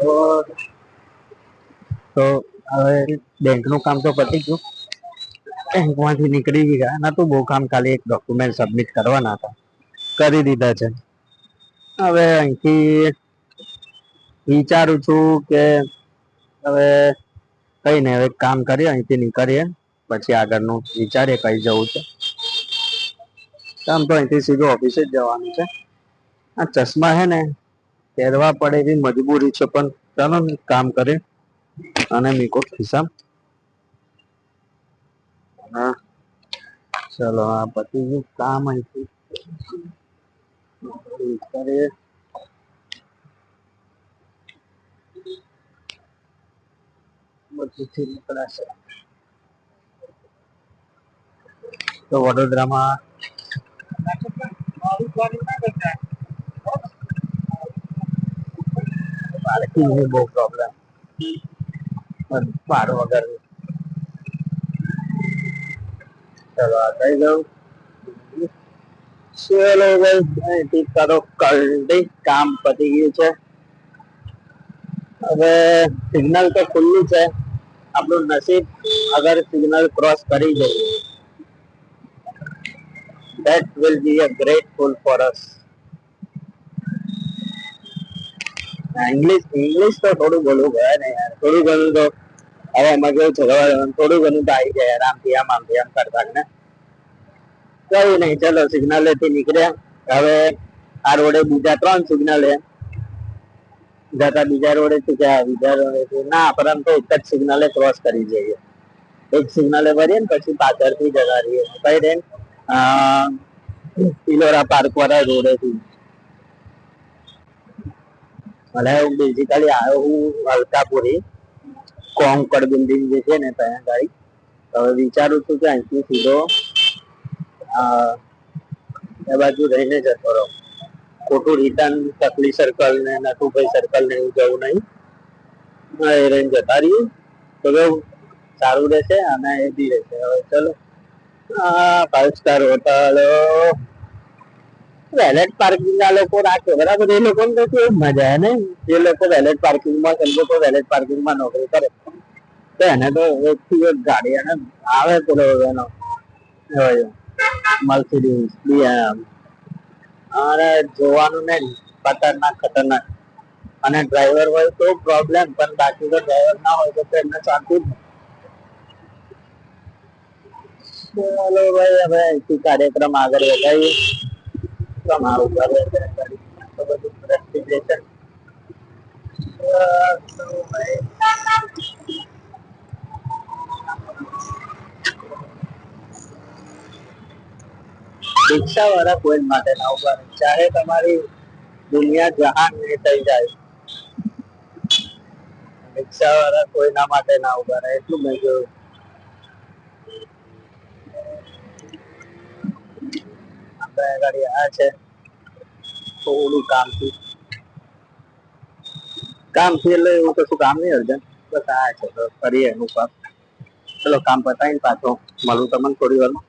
તો તો હવે બેંકનું કામ તો પતી ગયું, બેંકમાંથી નીકળી બી ગયા. નતું બહુ કામ, ખાલી એક ડોક્યુમેન્ટ સબમિટ કરવાના હતા, કરી દીધા છે. હવે અહીંથી વિચારું છું કે હવે કઈ નઈ, હવે કામ કરીએ, અહીંથી નીકળીએ પછી આગળનું વિચારીએ કઈ જવું છે. આમ તો અહીંથી સીધું ઓફિસે જ જવાનું છે. આ ચશ્મા હે ને પહેરવા પડે એવી મજબૂરી છે, પણ ચાલો ને કામ કરે અને મીકો ખિસાબ. હા ચલો, આ પતી ગયું કામ અહીંથી કરીએ. બધીથી નીકળાશે તો વડોદરામાં પાર્કિંગની બહુ પ્રોબ્લેમ, ભાડું વગર. ચલો આ થઈ ગયું. ચલો ભાઈ, અહીંથી કરો કલટી, કામ પતી ગયું છે. હવે સિગ્નલ તો ખુલ્લું છે, આપણું નસીબ અગર સિગ્નલ ક્રોસ કરી જઈએ, that will be a grateful for us. English English તો થોડું બોલવું પડે ને યાર, થોડું ઘણું તો. હવે એમાં કેવું છે, થોડું ઘણું તો આવી જાય, આરામથી આમથી આમ કરતા ને. કઈ નઈ, ચલો સિગ્નલ થી નીકળ્યા. હવે આ રોડે બીજા 3 સિગ્નલ હે, જતા બીજા રોડે થી ગયા, બીજા રોડે ના, પરંતુ એક જ સિગ્નલે ક્રોસ કરી જઈએ. એક સિગ્નલે ભરીએ ને પછી પાછળથી જતા રહીએ. કઈ રે પિલોરા પાર્ક વાળા રોડેથી. અને હું બેઝિકલી આવ્યો હું અલકાપુરી, કોંકડ બિલ્ડિંગ જે છે ને ત્યાં ગાડી. હવે વિચારું છું કે અહીંથી સીધો એ બાજુ રહીને જતો રહું, ખોટું રિટર્ન ચકલી સર્કલ ને નટુભાઈ સર્કલ ને એવું જવું નહીં. એ રહીને જતા રહીએ તો કેવું સારું રહેશે અને એ બી રહેશે. હવે ચલો, 5 સ્ટાર હોટલ વેલેટ પાર્કિંગ આ લોકો રાખે બરાબર, એ લોકો ને તો કેવું મજા આવે ને, જે લોકો વેલેટ પાર્કિંગમાં, સમજો તો વેલેટ પાર્કિંગમાં નોકરી કરે તો એને તો એક થી એક ગાડી એને આવે પેલો એનો મર્સિડીઝ BM, અને જોવાનું ને ખતરનાક ખતરનાક. અને ડ્રાઈવર હોય તો પ્રોબ્લેમ, પણ બાકી તો ડ્રાઈવર ના હોય તો એમને શાંતિ જ. ચલો ભાઈ, હવે અહીંથી કાર્યક્રમ આગળ વધારીએ. તમારું રિક્ષા વાળા કોઈ માટે ના ઉભા રહે, ચાહે તમારી દુનિયા જહાન એ થઈ જાય, રિક્ષા વાળા કોઈના માટે ના ઉભા રહે, એટલું મેં જોયું. ગાડી આ છે, થોડું કામથી એટલે એવું કશું કામ નહીં અર્જન્ટ, બસ આ છે તો કરીએ એનું કામ. ચલો કામ પતાવીને પાછો મળું તમને થોડી વારમાં.